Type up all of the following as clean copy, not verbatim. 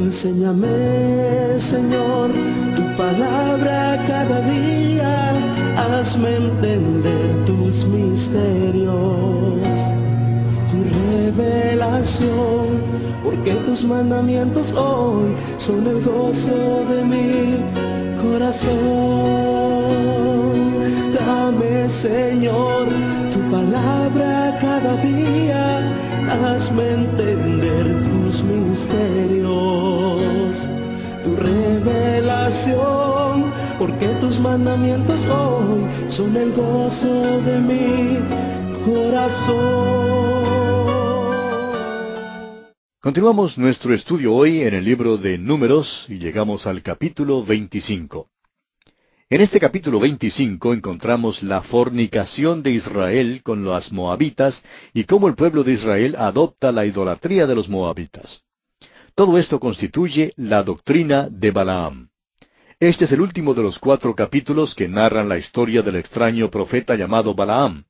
Enséñame, Señor, tu palabra cada día, hazme entender tus misterios, tu revelación, porque tus mandamientos hoy son el gozo de mi corazón. Dame, Señor, tu palabra cada día, hazme entender tus misterios, tu revelación, porque tus mandamientos hoy son el gozo de mi corazón. Continuamos nuestro estudio hoy en el libro de Números y llegamos al capítulo 25. En este capítulo 25 encontramos la fornicación de Israel con las moabitas y cómo el pueblo de Israel adopta la idolatría de los moabitas. Todo esto constituye la doctrina de Balaam. Este es el último de los 4 capítulos que narran la historia del extraño profeta llamado Balaam.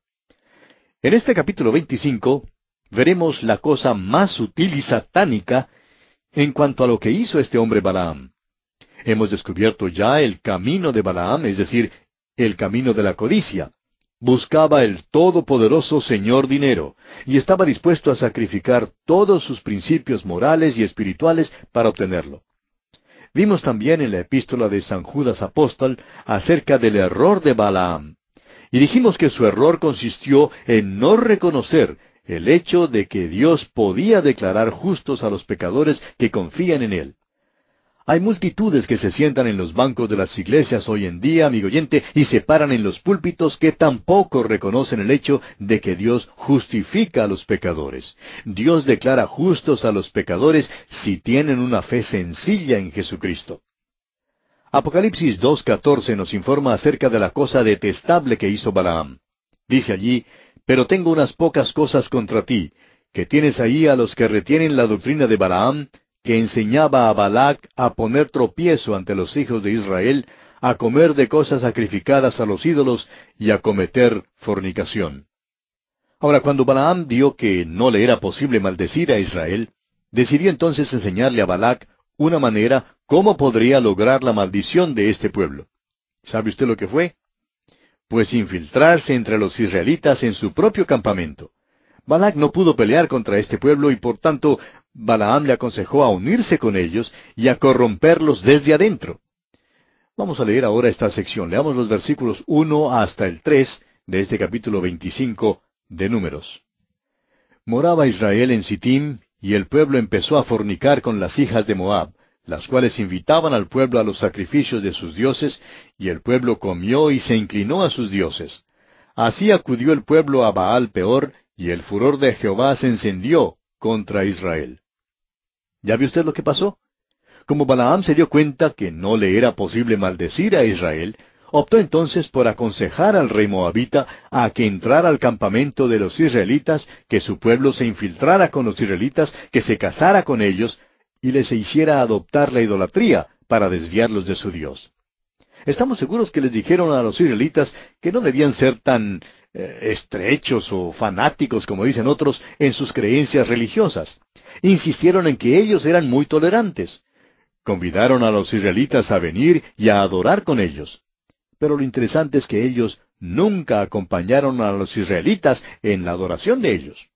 En este capítulo 25 veremos la cosa más sutil y satánica en cuanto a lo que hizo este hombre Balaam. Hemos descubierto ya el camino de Balaam, es decir, el camino de la codicia. Buscaba el todopoderoso Señor dinero, y estaba dispuesto a sacrificar todos sus principios morales y espirituales para obtenerlo. Vimos también en la epístola de San Judas Apóstol acerca del error de Balaam, y dijimos que su error consistió en no reconocer el hecho de que Dios podía declarar justos a los pecadores que confían en Él. Hay multitudes que se sientan en los bancos de las iglesias hoy en día, amigo oyente, y se paran en los púlpitos que tampoco reconocen el hecho de que Dios justifica a los pecadores. Dios declara justos a los pecadores si tienen una fe sencilla en Jesucristo. Apocalipsis 2:14 nos informa acerca de la cosa detestable que hizo Balaam. Dice allí: «Pero tengo unas pocas cosas contra ti, que tienes ahí a los que retienen la doctrina de Balaam, que enseñaba a Balac a poner tropiezo ante los hijos de Israel, a comer de cosas sacrificadas a los ídolos y a cometer fornicación». Ahora, cuando Balaam vio que no le era posible maldecir a Israel, decidió entonces enseñarle a Balac una manera cómo podría lograr la maldición de este pueblo. ¿Sabe usted lo que fue? Pues infiltrarse entre los israelitas en su propio campamento. Balac no pudo pelear contra este pueblo y por tanto Balaam le aconsejó a unirse con ellos y a corromperlos desde adentro. Vamos a leer ahora esta sección. Leamos los versículos 1 hasta el 3 de este capítulo 25 de Números. Moraba Israel en Sittim, y el pueblo empezó a fornicar con las hijas de Moab, las cuales invitaban al pueblo a los sacrificios de sus dioses, y el pueblo comió y se inclinó a sus dioses. Así acudió el pueblo a Baal Peor, y el furor de Jehová se encendió contra Israel. ¿Ya vio usted lo que pasó? Como Balaam se dio cuenta que no le era posible maldecir a Israel, optó entonces por aconsejar al rey moabita a que entrara al campamento de los israelitas, que su pueblo se infiltrara con los israelitas, que se casara con ellos, y les hiciera adoptar la idolatría para desviarlos de su Dios. Estamos seguros que les dijeron a los israelitas que no debían ser tan estrechos o fanáticos, como dicen otros, en sus creencias religiosas. Insistieron en que ellos eran muy tolerantes. Convidaron a los israelitas a venir y a adorar con ellos. Pero lo interesante es que ellos nunca acompañaron a los israelitas en la adoración de ellos.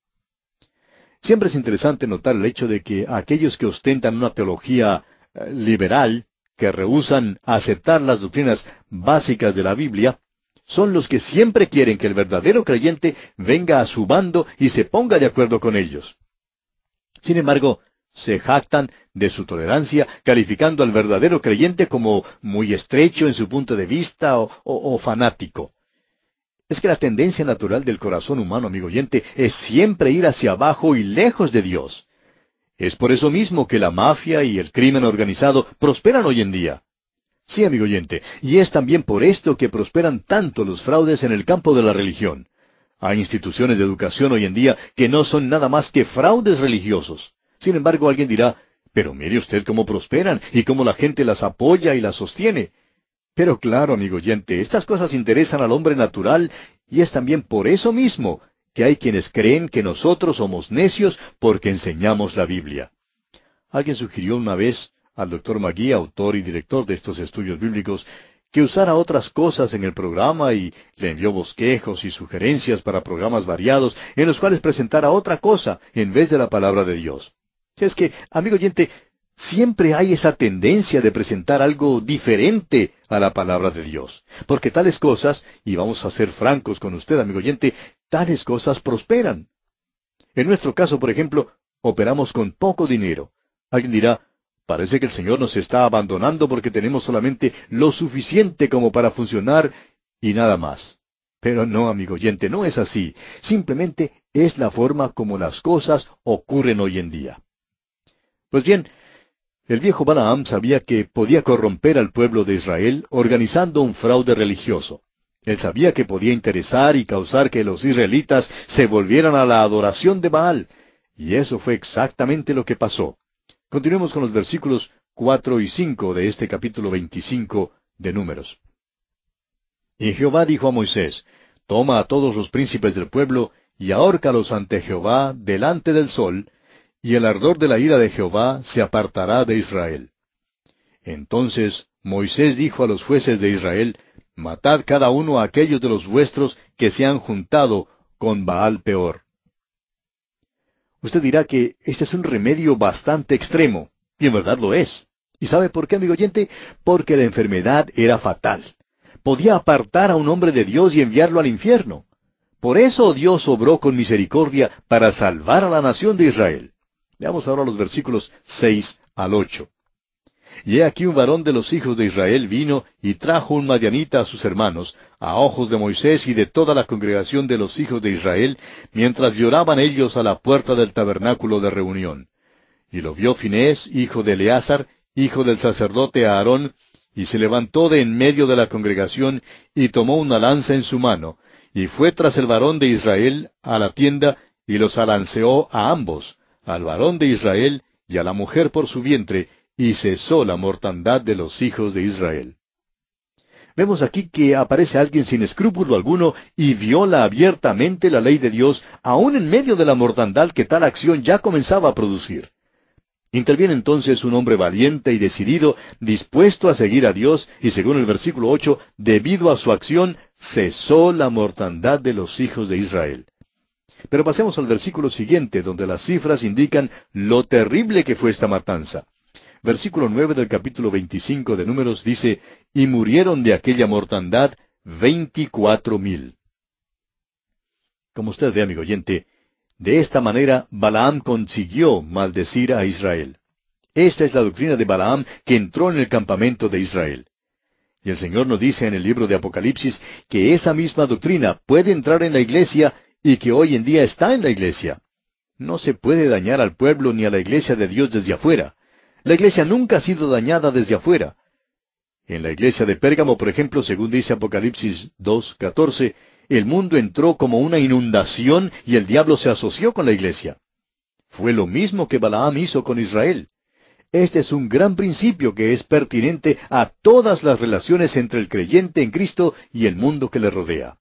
Siempre es interesante notar el hecho de que aquellos que ostentan una teología liberal, que rehúsan aceptar las doctrinas básicas de la Biblia, son los que siempre quieren que el verdadero creyente venga a su bando y se ponga de acuerdo con ellos. Sin embargo, se jactan de su tolerancia, calificando al verdadero creyente como muy estrecho en su punto de vista o fanático. Es que la tendencia natural del corazón humano, amigo oyente, es siempre ir hacia abajo y lejos de Dios. Es por eso mismo que la mafia y el crimen organizado prosperan hoy en día. Sí, amigo oyente, y es también por esto que prosperan tanto los fraudes en el campo de la religión. Hay instituciones de educación hoy en día que no son nada más que fraudes religiosos. Sin embargo, alguien dirá: pero mire usted cómo prosperan y cómo la gente las apoya y las sostiene. Pero claro, amigo oyente, estas cosas interesan al hombre natural, y es también por eso mismo que hay quienes creen que nosotros somos necios porque enseñamos la Biblia. Alguien sugirió una vez al Dr. Magui, autor y director de estos estudios bíblicos, que usara otras cosas en el programa y le envió bosquejos y sugerencias para programas variados en los cuales presentara otra cosa en vez de la palabra de Dios. Es que, amigo oyente, siempre hay esa tendencia de presentar algo diferente a la palabra de Dios. Porque tales cosas, y vamos a ser francos con usted, amigo oyente, tales cosas prosperan. En nuestro caso, por ejemplo, operamos con poco dinero. Alguien dirá, parece que el Señor nos está abandonando porque tenemos solamente lo suficiente como para funcionar y nada más. Pero no, amigo oyente, no es así. Simplemente es la forma como las cosas ocurren hoy en día. Pues bien, el viejo Balaam sabía que podía corromper al pueblo de Israel organizando un fraude religioso. Él sabía que podía interesar y causar que los israelitas se volvieran a la adoración de Baal. Y eso fue exactamente lo que pasó. Continuemos con los versículos 4 y 5 de este capítulo 25 de Números. Y Jehová dijo a Moisés, toma a todos los príncipes del pueblo y ahórcalos ante Jehová delante del sol, y el ardor de la ira de Jehová se apartará de Israel. Entonces Moisés dijo a los jueces de Israel, matad cada uno a aquellos de los vuestros que se han juntado con Baal Peor. Usted dirá que este es un remedio bastante extremo, y en verdad lo es. ¿Y sabe por qué, amigo oyente? Porque la enfermedad era fatal. Podía apartar a un hombre de Dios y enviarlo al infierno. Por eso Dios obró con misericordia para salvar a la nación de Israel. Veamos ahora los versículos 6 al 8. Y he aquí un varón de los hijos de Israel vino y trajo un madianita a sus hermanos, a ojos de Moisés y de toda la congregación de los hijos de Israel, mientras lloraban ellos a la puerta del tabernáculo de reunión. Y lo vio Finés, hijo de Eleazar, hijo del sacerdote Aarón, y se levantó de en medio de la congregación, y tomó una lanza en su mano, y fue tras el varón de Israel a la tienda, y los alanceó a ambos, al varón de Israel y a la mujer por su vientre, y cesó la mortandad de los hijos de Israel. Vemos aquí que aparece alguien sin escrúpulo alguno y viola abiertamente la ley de Dios, aún en medio de la mortandad que tal acción ya comenzaba a producir. Interviene entonces un hombre valiente y decidido, dispuesto a seguir a Dios, y según el versículo 8, debido a su acción, cesó la mortandad de los hijos de Israel. Pero pasemos al versículo siguiente, donde las cifras indican lo terrible que fue esta matanza. Versículo 9 del capítulo 25 de Números dice, y murieron de aquella mortandad 24,000. Como usted ve, amigo oyente, de esta manera Balaam consiguió maldecir a Israel. Esta es la doctrina de Balaam que entró en el campamento de Israel. Y el Señor nos dice en el libro de Apocalipsis que esa misma doctrina puede entrar en la iglesia y que hoy en día está en la iglesia. No se puede dañar al pueblo ni a la iglesia de Dios desde afuera. La iglesia nunca ha sido dañada desde afuera. En la iglesia de Pérgamo, por ejemplo, según dice Apocalipsis 2:14, el mundo entró como una inundación y el diablo se asoció con la iglesia. Fue lo mismo que Balaam hizo con Israel. Este es un gran principio que es pertinente a todas las relaciones entre el creyente en Cristo y el mundo que le rodea.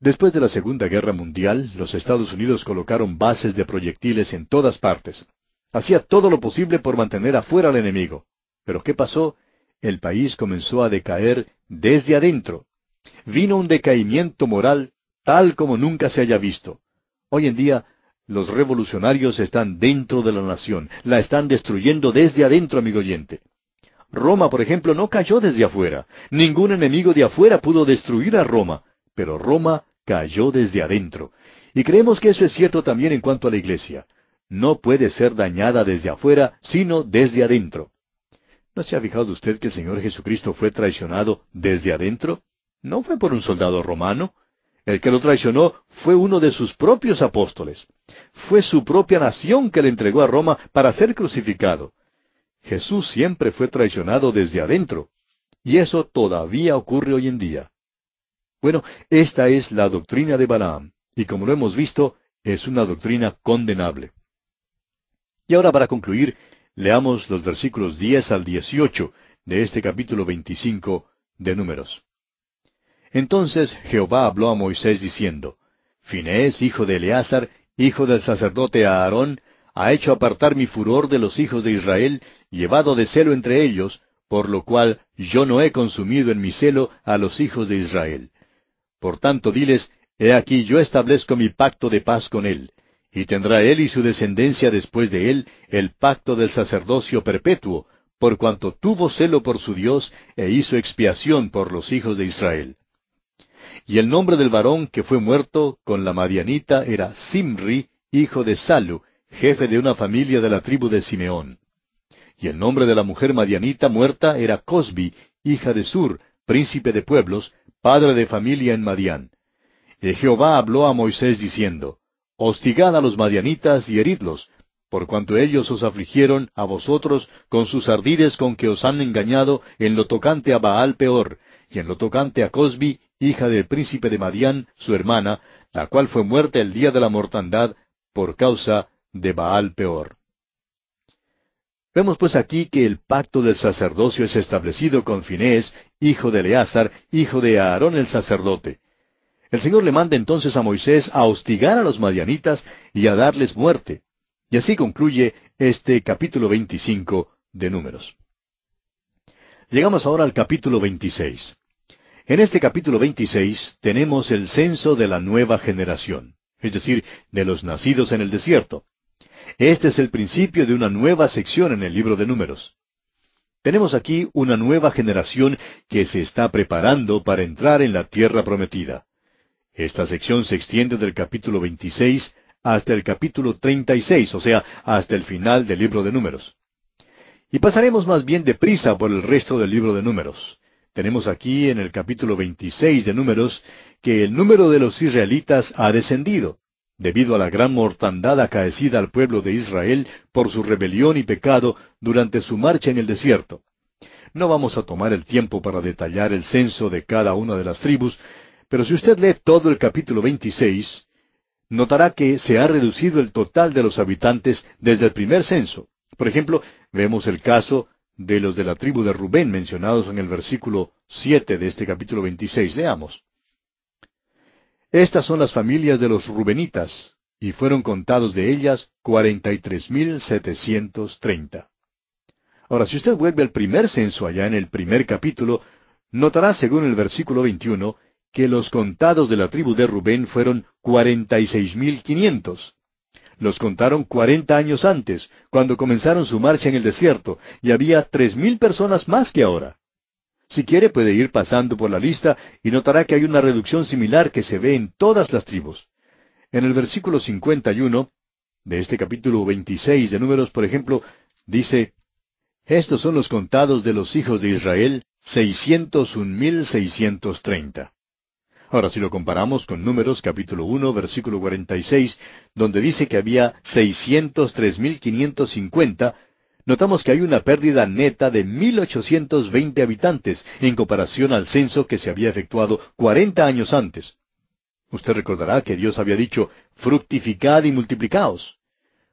Después de la Segunda Guerra Mundial, los Estados Unidos colocaron bases de proyectiles en todas partes. Hacía todo lo posible por mantener afuera al enemigo. Pero ¿qué pasó? El país comenzó a decaer desde adentro. Vino un decaimiento moral tal como nunca se haya visto. Hoy en día, los revolucionarios están dentro de la nación, la están destruyendo desde adentro, amigo oyente. Roma, por ejemplo, no cayó desde afuera. Ningún enemigo de afuera pudo destruir a Roma, pero Roma cayó desde adentro. Y creemos que eso es cierto también en cuanto a la iglesia. No puede ser dañada desde afuera, sino desde adentro. ¿No se ha fijado usted que el Señor Jesucristo fue traicionado desde adentro? No fue por un soldado romano. El que lo traicionó fue uno de sus propios apóstoles. Fue su propia nación que le entregó a Roma para ser crucificado. Jesús siempre fue traicionado desde adentro. Y eso todavía ocurre hoy en día. Bueno, esta es la doctrina de Balaam, y como lo hemos visto, es una doctrina condenable. Y ahora para concluir, leamos los versículos 10 al 18 de este capítulo 25 de Números. Entonces Jehová habló a Moisés diciendo, Finés, hijo de Eleazar, hijo del sacerdote Aarón, ha hecho apartar mi furor de los hijos de Israel, llevado de celo entre ellos, por lo cual yo no he consumido en mi celo a los hijos de Israel. Por tanto, diles, he aquí yo establezco mi pacto de paz con él, y tendrá él y su descendencia después de él el pacto del sacerdocio perpetuo, por cuanto tuvo celo por su Dios e hizo expiación por los hijos de Israel. Y el nombre del varón que fue muerto con la madianita era Simri, hijo de Salu, jefe de una familia de la tribu de Simeón. Y el nombre de la mujer madianita muerta era Cosbi, hija de Sur, príncipe de pueblos, padre de familia en Madián. Y Jehová habló a Moisés diciendo, Hostigad a los madianitas y heridlos, por cuanto ellos os afligieron a vosotros con sus ardides con que os han engañado en lo tocante a Baal Peor, y en lo tocante a Cosbi, hija del príncipe de Madián, su hermana, la cual fue muerta el día de la mortandad por causa de Baal Peor. Vemos pues aquí que el pacto del sacerdocio es establecido con Finés, hijo de Eleazar, hijo de Aarón el sacerdote. El Señor le manda entonces a Moisés a hostigar a los madianitas y a darles muerte. Y así concluye este capítulo 25 de Números. Llegamos ahora al capítulo 26. En este capítulo 26 tenemos el censo de la nueva generación, es decir, de los nacidos en el desierto. Este es el principio de una nueva sección en el libro de Números. Tenemos aquí una nueva generación que se está preparando para entrar en la tierra prometida. Esta sección se extiende del capítulo 26 hasta el capítulo 36, o sea, hasta el final del libro de Números. Y pasaremos más bien deprisa por el resto del libro de Números. Tenemos aquí en el capítulo 26 de Números que el número de los israelitas ha descendido, debido a la gran mortandad acaecida al pueblo de Israel por su rebelión y pecado durante su marcha en el desierto. No vamos a tomar el tiempo para detallar el censo de cada una de las tribus, pero si usted lee todo el capítulo 26, notará que se ha reducido el total de los habitantes desde el primer censo. Por ejemplo, vemos el caso de los de la tribu de Rubén mencionados en el versículo 7 de este capítulo 26. Leamos. Estas son las familias de los rubenitas, y fueron contados de ellas 43,730. Ahora, si usted vuelve al primer censo allá en el primer capítulo, notará, según el versículo 21, que los contados de la tribu de Rubén fueron 46,500. Los contaron 40 años antes, cuando comenzaron su marcha en el desierto, y había 3,000 personas más que ahora. Si quiere puede ir pasando por la lista y notará que hay una reducción similar que se ve en todas las tribus. En el versículo 51 de este capítulo 26 de Números, por ejemplo, dice, estos son los contados de los hijos de Israel, 601,630. Ahora, si lo comparamos con Números capítulo 1, versículo 46, donde dice que había 603,550, notamos que hay una pérdida neta de 1,820 habitantes en comparación al censo que se había efectuado 40 años antes. Usted recordará que Dios había dicho, fructificad y multiplicaos.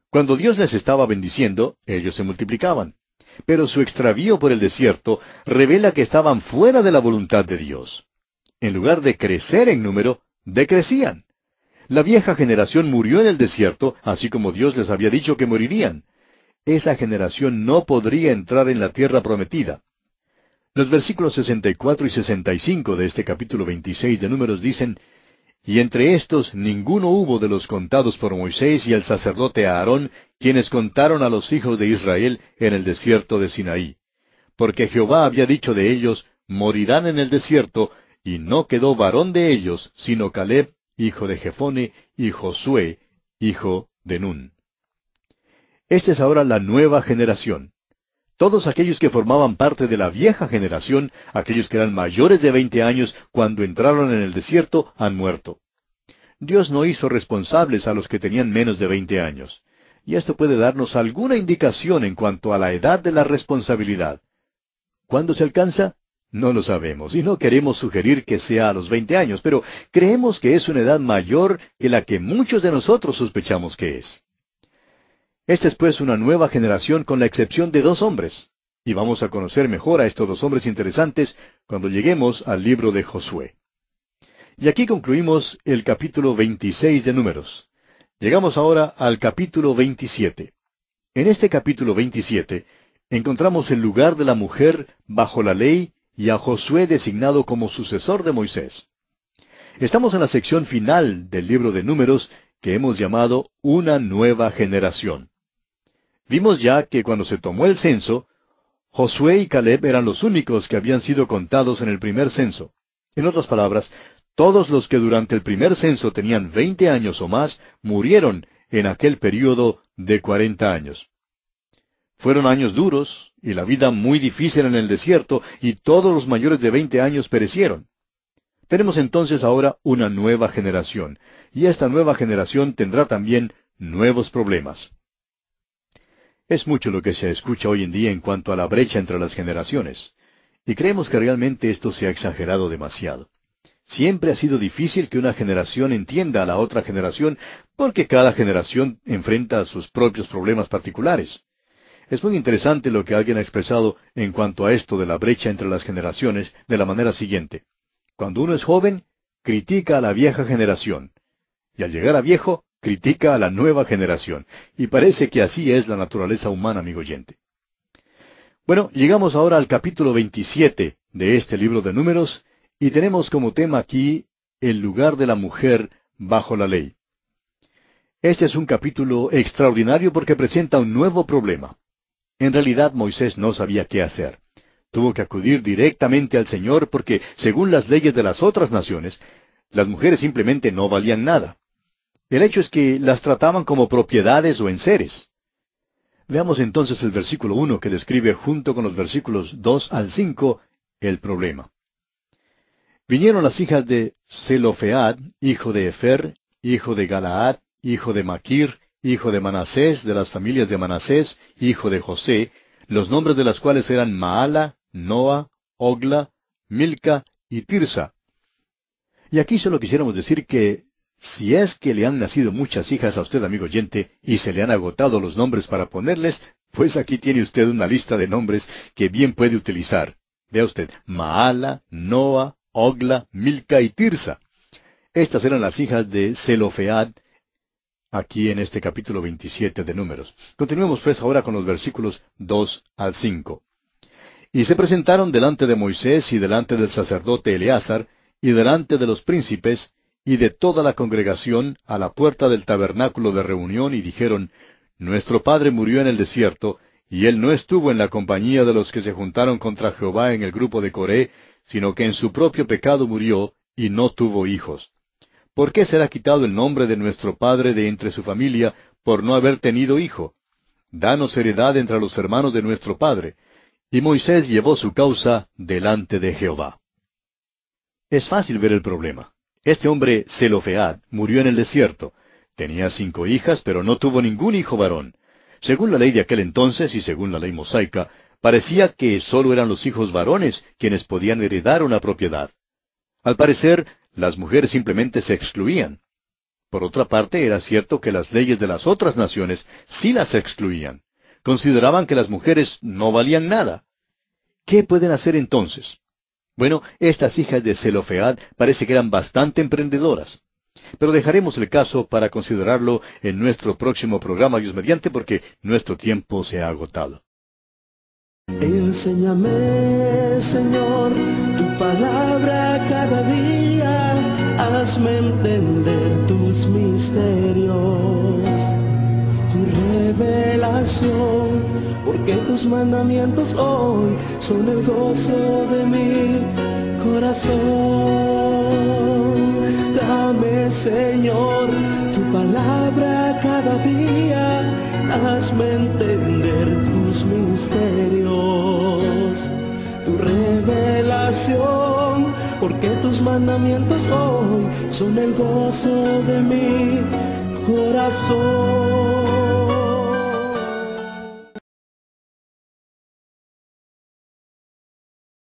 Cuando Dios les estaba bendiciendo, ellos se multiplicaban. Pero su extravío por el desierto revela que estaban fuera de la voluntad de Dios. En lugar de crecer en número, decrecían. La vieja generación murió en el desierto, así como Dios les había dicho que morirían. Esa generación no podría entrar en la tierra prometida. Los versículos 64 y 65 de este capítulo 26 de Números dicen, y entre estos ninguno hubo de los contados por Moisés y el sacerdote Aarón, quienes contaron a los hijos de Israel en el desierto de Sinaí. Porque Jehová había dicho de ellos, morirán en el desierto, y no quedó varón de ellos, sino Caleb, hijo de Jefone, y Josué, hijo de Nun. Esta es ahora la nueva generación. Todos aquellos que formaban parte de la vieja generación, aquellos que eran mayores de 20 años cuando entraron en el desierto, han muerto. Dios no hizo responsables a los que tenían menos de 20 años. Y esto puede darnos alguna indicación en cuanto a la edad de la responsabilidad. ¿Cuándo se alcanza? No lo sabemos, y no queremos sugerir que sea a los 20 años, pero creemos que es una edad mayor que la que muchos de nosotros sospechamos que es. Esta es pues una nueva generación con la excepción de 2 hombres, y vamos a conocer mejor a estos 2 hombres interesantes cuando lleguemos al libro de Josué. Y aquí concluimos el capítulo 26 de Números. Llegamos ahora al capítulo 27. En este capítulo 27 encontramos el lugar de la mujer bajo la ley y a Josué designado como sucesor de Moisés. Estamos en la sección final del libro de Números que hemos llamado Una nueva generación. Vimos ya que cuando se tomó el censo, Josué y Caleb eran los únicos que habían sido contados en el primer censo. En otras palabras, todos los que durante el primer censo tenían 20 años o más murieron en aquel período de 40 años. Fueron años duros y la vida muy difícil en el desierto, y todos los mayores de 20 años perecieron. Tenemos entonces ahora una nueva generación, y esta nueva generación tendrá también nuevos problemas. Es mucho lo que se escucha hoy en día en cuanto a la brecha entre las generaciones, y creemos que realmente esto se ha exagerado demasiado. Siempre ha sido difícil que una generación entienda a la otra generación, porque cada generación enfrenta sus propios problemas particulares. Es muy interesante lo que alguien ha expresado en cuanto a esto de la brecha entre las generaciones de la manera siguiente. Cuando uno es joven, critica a la vieja generación, y al llegar a viejo, critica a la nueva generación. Y parece que así es la naturaleza humana, amigo oyente. Bueno, llegamos ahora al capítulo 27 de este libro de Números, y tenemos como tema aquí el lugar de la mujer bajo la ley. Este es un capítulo extraordinario porque presenta un nuevo problema. En realidad Moisés no sabía qué hacer. Tuvo que acudir directamente al Señor porque, según las leyes de las otras naciones, las mujeres simplemente no valían nada. El hecho es que las trataban como propiedades o enseres. Veamos entonces el versículo 1 que describe junto con los versículos 2 al 5 el problema. Vinieron las hijas de Zelofead, hijo de Efer, hijo de Galaad, hijo de Maquir, hijo de Manasés, de las familias de Manasés, hijo de José, los nombres de las cuales eran Maala, Noa, Ogla, Milca y Tirsa. Y aquí solo quisiéramos decir que si es que le han nacido muchas hijas a usted, amigo oyente, y se le han agotado los nombres para ponerles, pues aquí tiene usted una lista de nombres que bien puede utilizar. Vea usted, Maala, Noa, Ogla, Milca y Tirsa. Estas eran las hijas de Zelofead, aquí en este capítulo 27 de Números. Continuemos pues ahora con los versículos 2 al 5. Y se presentaron delante de Moisés y delante del sacerdote Eleazar, y delante de los príncipes, y de toda la congregación, a la puerta del tabernáculo de reunión, y dijeron, Nuestro padre murió en el desierto, y él no estuvo en la compañía de los que se juntaron contra Jehová en el grupo de Coré, sino que en su propio pecado murió, y no tuvo hijos. ¿Por qué será quitado el nombre de nuestro padre de entre su familia, por no haber tenido hijo? Danos heredad entre los hermanos de nuestro padre. Y Moisés llevó su causa delante de Jehová. Es fácil ver el problema. Este hombre, Zelofead, murió en el desierto. Tenía 5 hijas, pero no tuvo ningún hijo varón. Según la ley de aquel entonces y según la ley mosaica, parecía que sólo eran los hijos varones quienes podían heredar una propiedad. Al parecer, las mujeres simplemente se excluían. Por otra parte, era cierto que las leyes de las otras naciones sí las excluían. Consideraban que las mujeres no valían nada. ¿Qué pueden hacer entonces? Bueno, estas hijas de Zelofead parece que eran bastante emprendedoras. Pero dejaremos el caso para considerarlo en nuestro próximo programa, Dios mediante, porque nuestro tiempo se ha agotado. Enséñame, Señor, tu palabra cada día, hazme entender tus misterios, tu revelación, porque tus mandamientos hoy son el gozo de mi corazón. Dame, Señor, tu palabra cada día, hazme entender tus misterios, tu revelación, porque tus mandamientos hoy son el gozo de mi corazón.